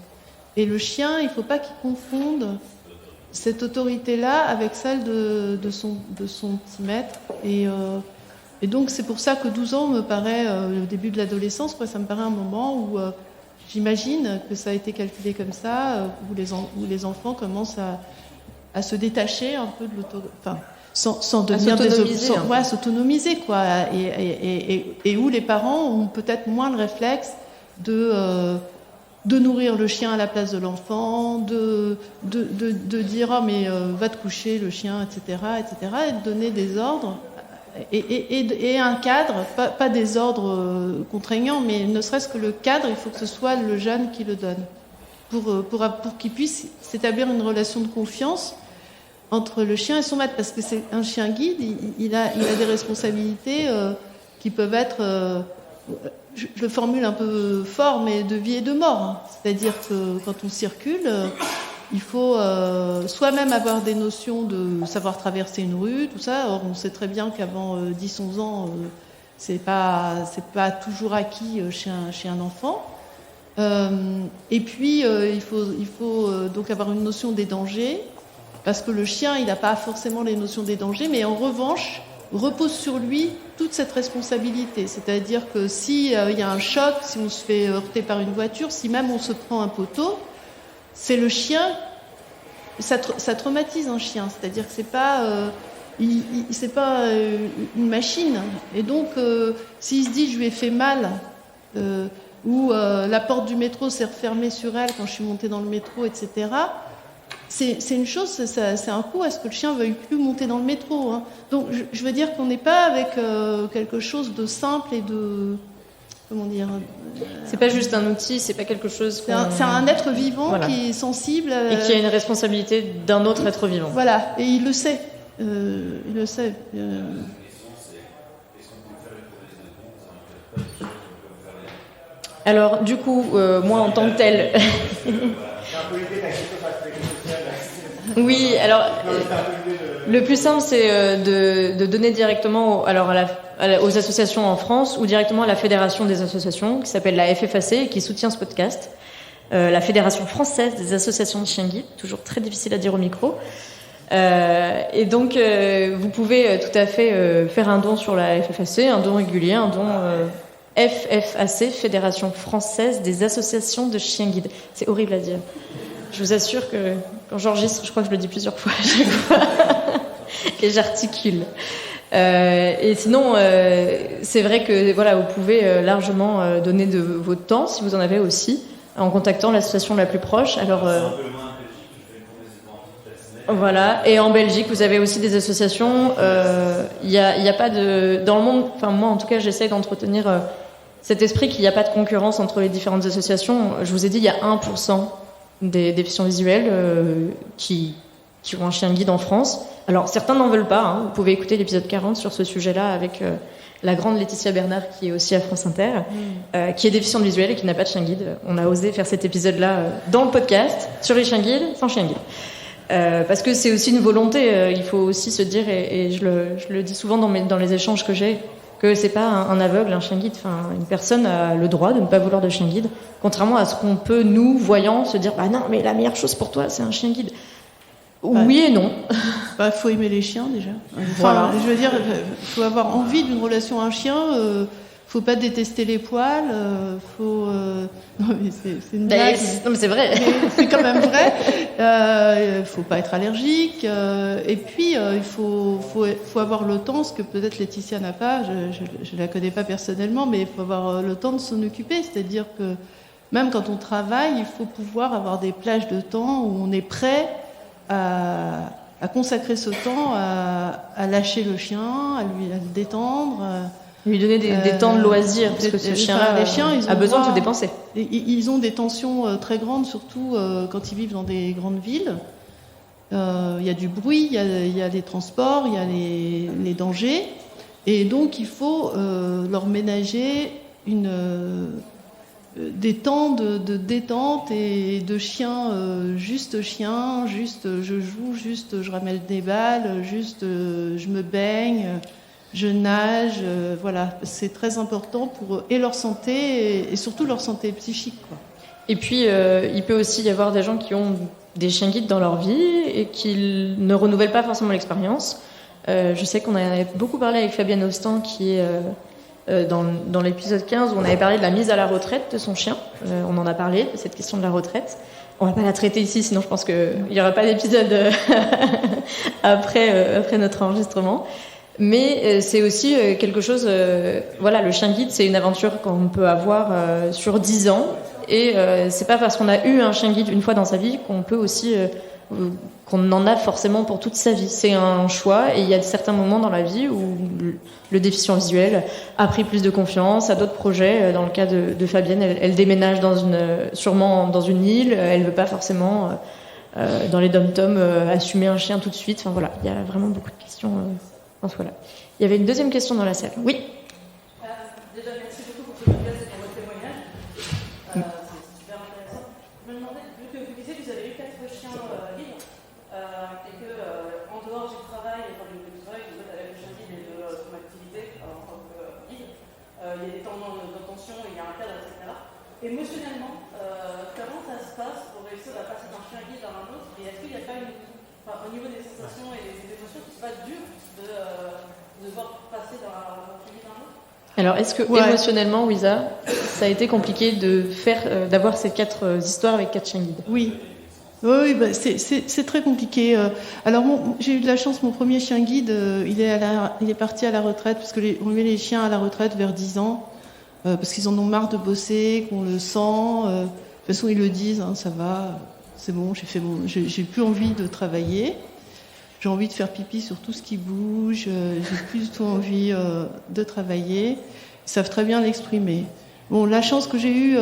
Et le chien, il ne faut pas qu'il confonde cette autorité-là avec celle de son petit maître. Et donc c'est pour ça que 12 ans me paraît, le début de l'adolescence, ça me paraît un moment où j'imagine que ça a été calculé comme ça, où les enfants commencent à se détacher un peu de sans devenir s'autonomiser quoi, et où les parents ont peut-être moins le réflexe de nourrir le chien à la place de l'enfant, de dire oh mais va te coucher le chien, etc., et de donner des ordres et un cadre, pas des ordres contraignants, mais ne serait-ce que le cadre, il faut que ce soit le jeune qui le donne pour qu'il puisse s'établir une relation de confiance entre le chien et son maître, parce que c'est un chien guide, il a des responsabilités qui peuvent être, je le formule un peu fort, mais de vie et de mort. Hein. C'est-à-dire que quand on circule, il faut soi-même avoir des notions de savoir traverser une rue, tout ça. Or, on sait très bien qu'avant 10-11 ans, c'est pas toujours acquis chez un enfant. Et puis, il faut donc avoir une notion des dangers, parce que le chien, il n'a pas forcément les notions des dangers, mais en revanche, repose sur lui toute cette responsabilité. C'est-à-dire que s'il y a un choc, si on se fait heurter par une voiture, si même on se prend un poteau, c'est le chien, ça traumatise un chien. C'est-à-dire que c'est pas une machine. Et donc, s'il se dit je lui ai fait mal, ou la porte du métro s'est refermée sur elle quand je suis montée dans le métro, etc., c'est une chose, c'est un coup à ce que le chien veuille plus monter dans le métro. Hein. Donc je veux dire qu'on n'est pas avec quelque chose de simple et de... Comment dire c'est pas juste un outil, c'est pas quelque chose... C'est un être vivant qui est sensible... et qui a une responsabilité d'un autre être vivant. Voilà, et il le sait. Il le sait. Alors, du coup, moi en tant que telle... Oui, alors le plus simple c'est de donner directement aux associations en France ou directement à la fédération des associations qui s'appelle la FFAC et qui soutient ce podcast, la Fédération française des associations de chiens guides, toujours très difficile à dire au micro. Et donc vous pouvez tout à fait faire un don sur la FFAC, un don régulier, un don FFAC, Fédération française des associations de chiens guides. C'est horrible à dire. Je vous assure que quand j'enregistre, je crois que je le dis plusieurs fois à chaque fois, et j'articule. Et sinon, c'est vrai que voilà, vous pouvez largement donner de votre temps, si vous en avez aussi, en contactant l'association la plus proche. Alors, voilà. Et en Belgique, vous avez aussi des associations. Il y a pas de dans le monde. Enfin, moi, en tout cas, j'essaie d'entretenir cet esprit qu'il n'y a pas de concurrence entre les différentes associations. Je vous ai dit, il y a 1% des déficients visuels qui ont un chien guide en France. Alors, certains n'en veulent pas. Hein. Vous pouvez écouter l'épisode 40 sur ce sujet-là avec la grande Laetitia Bernard, qui est aussi à France Inter, qui est déficiente visuelle et qui n'a pas de chien guide. On a osé faire cet épisode-là dans le podcast, sur les chiens guides, sans chien guide. Parce que c'est aussi une volonté. Il faut aussi se dire, et je le dis souvent dans les échanges que j'ai, que c'est pas un aveugle, un chien guide. Enfin, une personne a le droit de ne pas vouloir de chien guide, contrairement à ce qu'on peut, nous, voyants, se dire bah non, mais la meilleure chose pour toi, c'est un chien guide. Oui et non. Faut aimer les chiens déjà. Voilà. Je veux dire, faut avoir envie d'une relation à un chien. Faut pas détester les poils. Non mais c'est une blague. Non mais c'est vrai. Mais c'est quand même vrai. Faut pas être allergique. Et puis il faut avoir le temps, ce que peut-être Laetitia n'a pas. Je la connais pas personnellement, mais il faut avoir le temps de s'en occuper. C'est-à-dire que même quand on travaille, il faut pouvoir avoir des plages de temps où on est prêt à consacrer ce temps à lâcher le chien, à le détendre. Lui donner des temps de loisirs, parce que ce chien-là a besoin de se dépenser. Ils ont des tensions très grandes, surtout quand ils vivent dans des grandes villes. Il y a du bruit, il y a les transports, il y a les dangers. Et donc, il faut leur ménager des temps de détente et de chien, juste je joue, juste je ramène des balles, juste je me baigne, je nage, voilà, c'est très important pour eux, et leur santé, et surtout leur santé psychique, quoi. Et puis, il peut aussi y avoir des gens qui ont des chiens guides dans leur vie et qui ne renouvellent pas forcément l'expérience. Je sais qu'on a beaucoup parlé avec Fabienne Austin, qui est dans l'épisode 15 où on avait parlé de la mise à la retraite de son chien. On en a parlé, de cette question de la retraite. On va pas la traiter ici, sinon je pense qu'il n'y aura pas d'épisode après notre enregistrement. Mais c'est aussi quelque chose... voilà, le chien guide, c'est une aventure qu'on peut avoir sur 10 ans. Et c'est pas parce qu'on a eu un chien guide une fois dans sa vie qu'on peut aussi... qu'on en a forcément pour toute sa vie. C'est un choix et il y a certains moments dans la vie où le déficient visuel a pris plus de confiance, a d'autres projets. Dans le cas de Fabienne, elle déménage sûrement dans une île, elle veut pas forcément dans les dom-toms assumer un chien tout de suite. Enfin voilà, il y a vraiment beaucoup de questions dans ce cas-là. Il y avait une deuxième question dans la salle. Oui. Déjà, merci beaucoup pour ce podcast et pour votre témoignage. C'est super intéressant. Je me demandais, vu que vous disiez que vous avez eu 4 chiens libres, et que en dehors du travail, enfin du travail que vous faites avec le chien guide et de son activité en tant que guide, il y a des temps d'attention, il y a un cadre, etc. Émotionnellement, comment ça se passe pour réussir à passer d'un chien guide à un autre? Et est-ce qu'il n'y a pas au niveau des sensations et des émotions, c'est pas dur de voir passer d'un chien guide à un autre? Alors, est-ce que émotionnellement, Wiza, ça a été compliqué d'avoir ces 4 histoires avec 4 chiens guides? Oui. Oui, bah c'est très compliqué. Alors, j'ai eu de la chance, mon premier chien guide, il est parti à la retraite, parce on met les chiens à la retraite vers 10 ans, parce qu'ils en ont marre de bosser, qu'on le sent. De toute façon, ils le disent, hein, ça va, c'est bon, j'ai plus envie de travailler. J'ai envie de faire pipi sur tout ce qui bouge, j'ai plus du tout envie de travailler. Ils savent très bien l'exprimer. Bon, la chance que j'ai eue,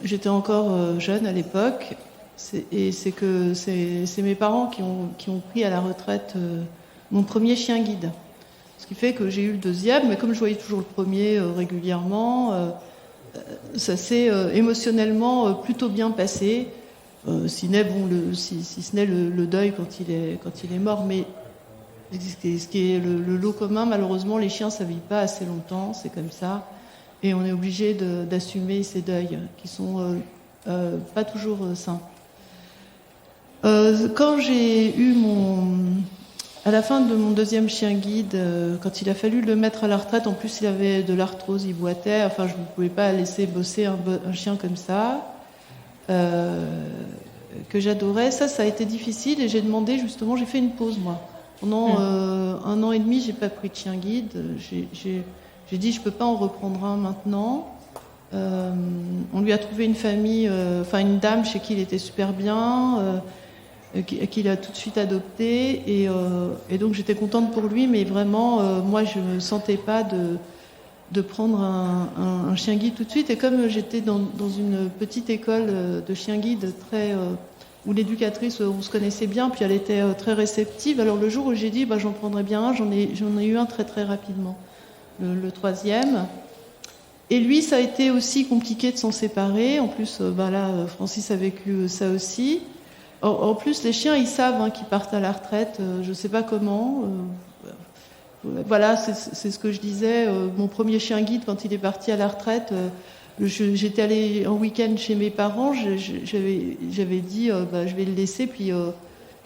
j'étais encore jeune à l'époque, c'est que c'est mes parents qui ont pris à la retraite mon premier chien guide. Ce qui fait que j'ai eu le deuxième, mais comme je voyais toujours le premier régulièrement, ça s'est émotionnellement plutôt bien passé. Si ce n'est le deuil quand il est mort, mais ce qui est le lot commun, malheureusement, les chiens ça vit pas assez longtemps, c'est comme ça, et on est obligé d'assumer ces deuils qui sont pas toujours simples. Quand j'ai eu à la fin de mon deuxième chien guide, quand il a fallu le mettre à la retraite, en plus il avait de l'arthrose, il boitait, enfin je ne pouvais pas laisser bosser un chien comme ça. Que j'adorais, ça a été difficile et j'ai demandé justement, j'ai fait une pause moi. Pendant 1 an et demi, j'ai pas pris de chien guide. J'ai dit je peux pas en reprendre un maintenant. On lui a trouvé une famille, une dame chez qui il était super bien, qu'il a tout de suite adopté et donc j'étais contente pour lui, mais vraiment moi je me sentais pas de prendre un chien guide tout de suite. Et comme j'étais dans une petite école de chien guide où l'éducatrice, on se connaissait bien, puis elle était très réceptive, alors le jour où j'ai dit j'en prendrais bien un, j'en ai eu un très très rapidement, le troisième. Et lui, ça a été aussi compliqué de s'en séparer. En plus, Francis a vécu ça aussi. En plus, les chiens, ils savent qu'ils partent à la retraite. Je ne sais pas comment. Voilà, c'est ce que je disais. Mon premier chien guide, quand il est parti à la retraite, j'étais allée en week-end chez mes parents. J'avais dit, je vais le laisser, puis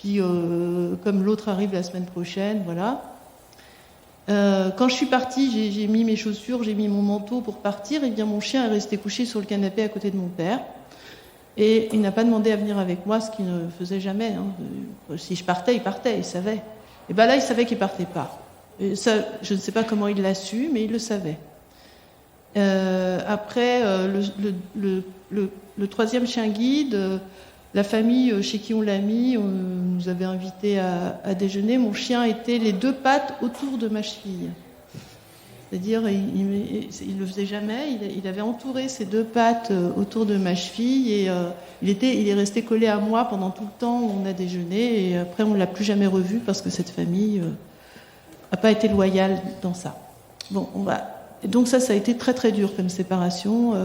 comme l'autre arrive la semaine prochaine, voilà. Quand je suis partie, j'ai mis mes chaussures, j'ai mis mon manteau pour partir. Et bien, mon chien est resté couché sur le canapé à côté de mon père. Et il n'a pas demandé à venir avec moi, ce qu'il ne faisait jamais. Si je partais, il savait. Et là, il savait qu'il partait pas. Et ça, je ne sais pas comment il l'a su, mais il le savait. Après, le troisième chien guide, la famille chez qui on l'a mis, on nous avait invités à déjeuner. Mon chien était les 2 pattes autour de ma cheville. C'est-à-dire, il le faisait jamais. Il avait entouré ses 2 pattes autour de ma cheville et il est resté collé à moi pendant tout le temps où on a déjeuné. Et après, on ne l'a plus jamais revu parce que cette famille n'a pas été loyale dans ça. Bon, et donc ça a été très très dur comme séparation.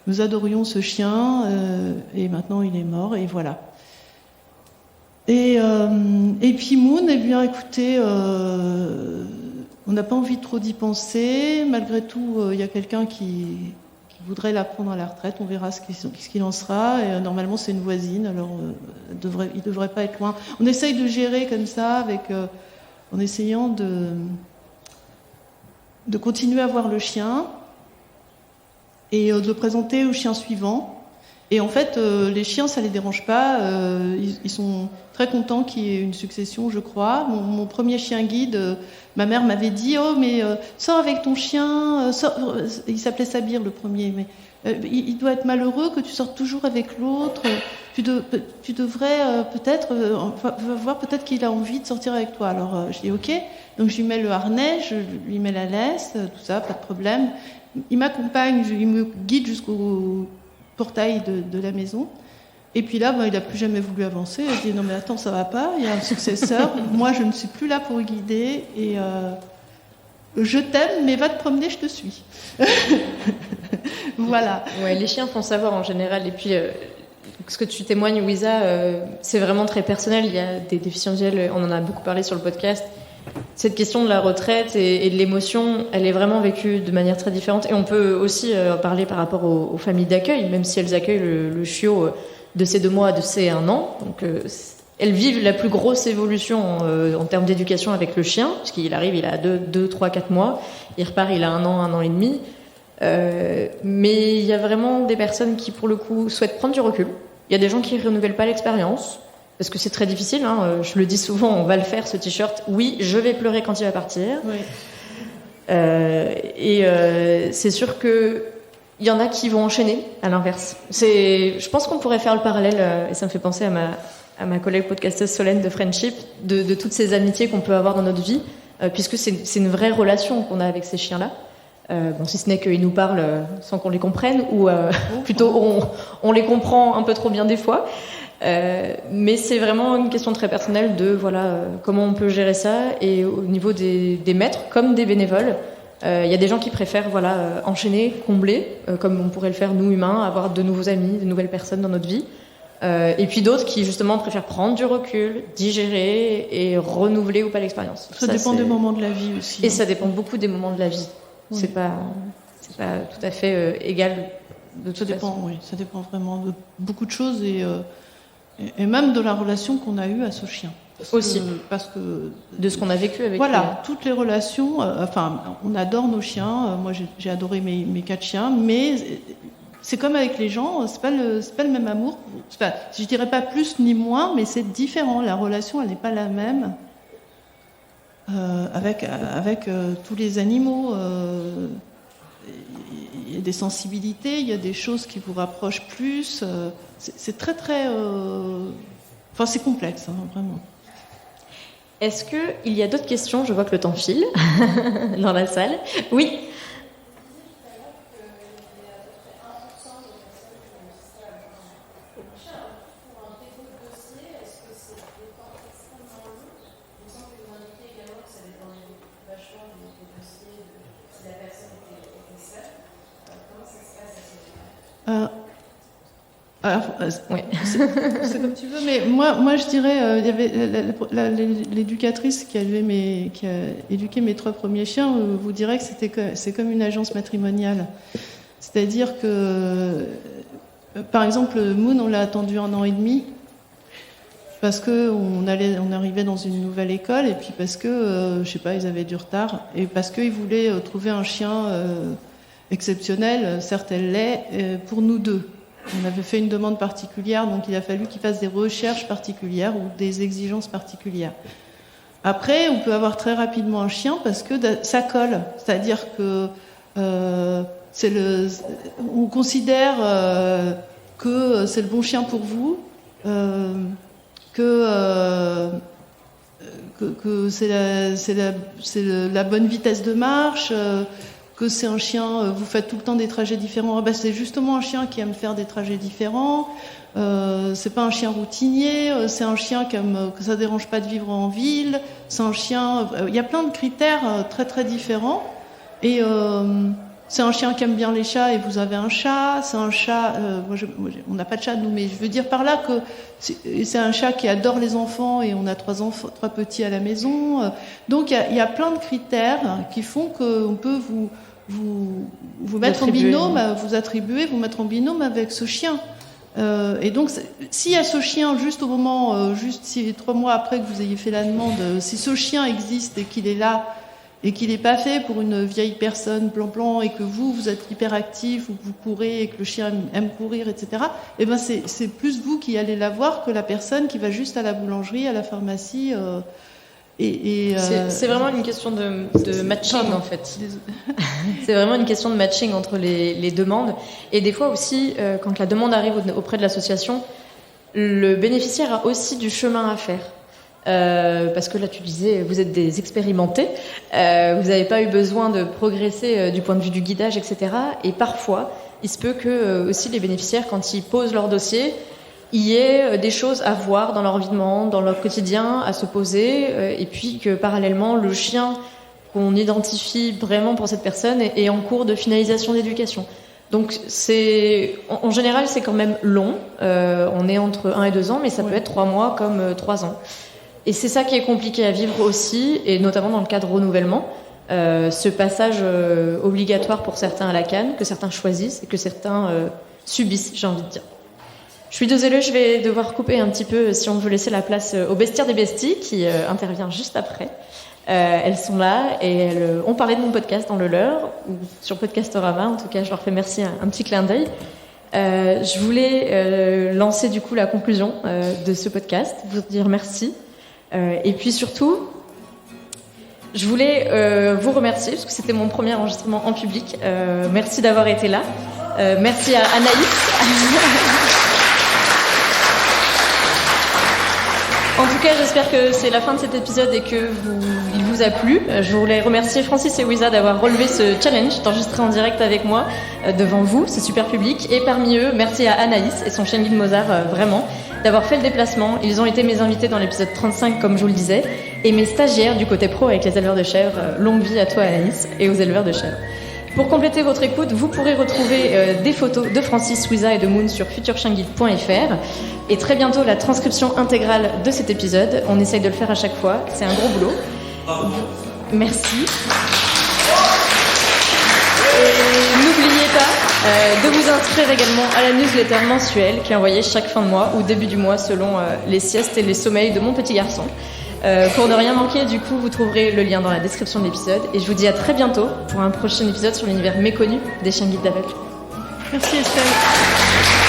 Nous adorions ce chien et maintenant il est mort et voilà. Et puis Moon, eh bien écoutez, on n'a pas envie trop d'y penser. Malgré tout, il y a quelqu'un qui voudrait la prendre à la retraite. On verra ce qu'il en sera. Et, normalement, c'est une voisine, alors il devrait pas être loin. On essaye de gérer comme ça, en essayant de continuer à voir le chien et de le présenter au chien suivant. Et en fait, les chiens, ça les dérange pas. Ils sont très contents qu'il y ait une succession, je crois. Mon premier chien guide, ma mère m'avait dit « Oh, mais sors avec ton chien. Il s'appelait Sabir, le premier. Mais il doit être malheureux que tu sortes toujours avec l'autre. Tu devrais peut-être voir peut-être qu'il a envie de sortir avec toi. » Alors, je dis « Ok. » Donc, je lui mets le harnais, je lui mets la laisse, tout ça, pas de problème. Il m'accompagne, il me guide jusqu'au portail de la maison. Et puis là, il n'a plus jamais voulu avancer. Je dis non mais attends, ça va pas, il y a un successeur. Moi, je ne suis plus là pour guider. Et je t'aime, mais va te promener, je te suis. Voilà. Ouais, les chiens font savoir en général. Et puis, ce que tu témoignes, Louisa, c'est vraiment très personnel. Il y a des déficients visuels, on en a beaucoup parlé sur le podcast. Cette question de la retraite et de l'émotion, elle est vraiment vécue de manière très différente. Et on peut aussi parler par rapport aux familles d'accueil, même si elles accueillent le chiot de ses 2 mois à de ses 1 an. Donc, elles vivent la plus grosse évolution en termes d'éducation avec le chien, puisqu'il arrive, il a 2, 3, 4 mois. Il repart, il a 1 an et demi. Mais il y a vraiment des personnes qui, pour le coup, souhaitent prendre du recul. Il y a des gens qui ne renouvellent pas l'expérience. Parce que c'est très difficile, hein. Je le dis souvent, on va le faire ce t-shirt. Oui, je vais pleurer quand il va partir. Oui. C'est sûr que il y en a qui vont enchaîner à l'inverse. Je pense qu'on pourrait faire le parallèle, et ça me fait penser à ma collègue podcasteuse Solène de Friendship, de toutes ces amitiés qu'on peut avoir dans notre vie, puisque c'est une vraie relation qu'on a avec ces chiens-là. Bon, si ce n'est qu'ils nous parlent sans qu'on les comprenne, ou plutôt on les comprend un peu trop bien des fois. Mais c'est vraiment une question très personnelle de comment on peut gérer ça. Et au niveau des maîtres comme des bénévoles, il y a des gens qui préfèrent enchaîner, combler, comme on pourrait le faire nous humains, avoir de nouveaux amis, de nouvelles personnes dans notre vie. Et puis d'autres qui justement préfèrent prendre du recul, digérer et renouveler ou pas l'expérience. Ça dépend des moments de la vie aussi. Et ça dépend beaucoup des moments de la vie. Oui. C'est pas tout à fait égal de toute façon. Oui, ça dépend vraiment de beaucoup de choses et même de la relation qu'on a eue à ce chien. Parce que de ce qu'on a vécu avec lui. Toutes les relations, on adore nos chiens. Moi, j'ai adoré mes 4 chiens, mais c'est comme avec les gens, c'est pas le même amour. Je dirais pas plus ni moins, mais c'est différent. La relation, elle n'est pas la même avec tous les animaux. Il y a des sensibilités, il y a des choses qui vous rapprochent plus. C'est très très... c'est complexe, hein, vraiment. Est-ce qu'il y a d'autres questions ? Je vois que le temps file dans la salle. Oui. C'est comme tu veux, mais moi je dirais, il y avait l'éducatrice qui a éduqué mes 3 premiers chiens, vous dirait que c'est comme une agence matrimoniale. C'est-à-dire que, par exemple, Moon, on l'a attendu 1 an et demi, parce qu'on arrivait dans une nouvelle école, et puis parce que, je sais pas, ils avaient du retard, et parce qu'ils voulaient trouver un chien exceptionnel, certes elle l'est, pour nous 2. On avait fait une demande particulière, donc il a fallu qu'ils fassent des recherches particulières ou des exigences particulières. Après, on peut avoir très rapidement un chien parce que ça colle. C'est-à-dire que on considère que c'est le bon chien pour vous, que c'est la bonne vitesse de marche, que c'est un chien, vous faites tout le temps des trajets différents. C'est justement un chien qui aime faire des trajets différents. C'est pas un chien routinier. C'est un chien que ça dérange pas de vivre en ville. C'est un chien. Il y a plein de critères très très différents. Et c'est un chien qui aime bien les chats et vous avez un chat. C'est un chat. On n'a pas de chat nous, mais je veux dire par là que c'est un chat qui adore les enfants et on a 3 petits à la maison. Donc il y a plein de critères qui font qu'on peut vous mettre en binôme, vous attribuer, vous mettre en binôme avec ce chien. Et donc, s'il y a ce chien juste au moment, 3 mois après que vous ayez fait la demande, si ce chien existe et qu'il est là et qu'il n'est pas fait pour une vieille personne plan-plan et que vous êtes hyperactif ou que vous courez et que le chien aime courir, etc., eh ben c'est plus vous qui allez la voir que la personne qui va juste à la boulangerie, à la pharmacie. C'est vraiment une question de matching en fait. C'est vraiment une question de matching entre les demandes. Et des fois aussi, quand la demande arrive auprès de l'association, le bénéficiaire a aussi du chemin à faire. Parce que là tu disais, vous êtes des expérimentés, vous n'avez pas eu besoin de progresser du point de vue du guidage, etc. Et parfois, il se peut que aussi les bénéficiaires, quand ils posent leur dossier, il y ait des choses à voir dans leur environnement, dans leur quotidien, à se poser, et puis que parallèlement, le chien qu'on identifie vraiment pour cette personne est en cours de finalisation d'éducation. Donc en général, c'est quand même long. On est entre 1 et 2 ans, mais ça peut être 3 mois comme 3 ans. Et c'est ça qui est compliqué à vivre aussi, et notamment dans le cas de renouvellement. Ce passage obligatoire pour certains à la canne, que certains choisissent et que certains subissent, j'ai envie de dire. Je suis désolée, je vais devoir couper un petit peu si on veut laisser la place au bestiaire des besties qui intervient juste après. Elles sont là et elles ont parlé de mon podcast dans le leur, ou sur Podcastorama. En tout cas, je leur fais merci, un petit clin d'œil. Je voulais lancer du coup la conclusion de ce podcast, vous dire merci. Et puis surtout, je voulais vous remercier parce que c'était mon premier enregistrement en public. Merci d'avoir été là. Merci à Anaïs. En tout cas, j'espère que c'est la fin de cet épisode et que il vous a plu. Je voulais remercier Francis et Wiza d'avoir relevé ce challenge, d'enregistrer en direct avec moi devant vous. C'est super public. Et parmi eux, merci à Anaïs et son chien guide Mozart, vraiment, d'avoir fait le déplacement. Ils ont été mes invités dans l'épisode 35, comme je vous le disais, et mes stagiaires du côté pro avec les éleveurs de chèvres. Longue vie à toi, Anaïs, et aux éleveurs de chèvres. Pour compléter votre écoute, vous pourrez retrouver des photos de Francis, Wiza et de Moon sur futurchienguide.fr et très bientôt la transcription intégrale de cet épisode. On essaye de le faire à chaque fois, c'est un gros boulot. Merci. Et n'oubliez pas de vous inscrire également à la newsletter mensuelle qui est envoyée chaque fin de mois ou début du mois selon les siestes et les sommeils de mon petit garçon. Pour ne rien manquer, du coup, vous trouverez le lien dans la description de l'épisode. Et je vous dis à très bientôt pour un prochain épisode sur l'univers méconnu des chiens guides d'aveugles. Merci Estelle.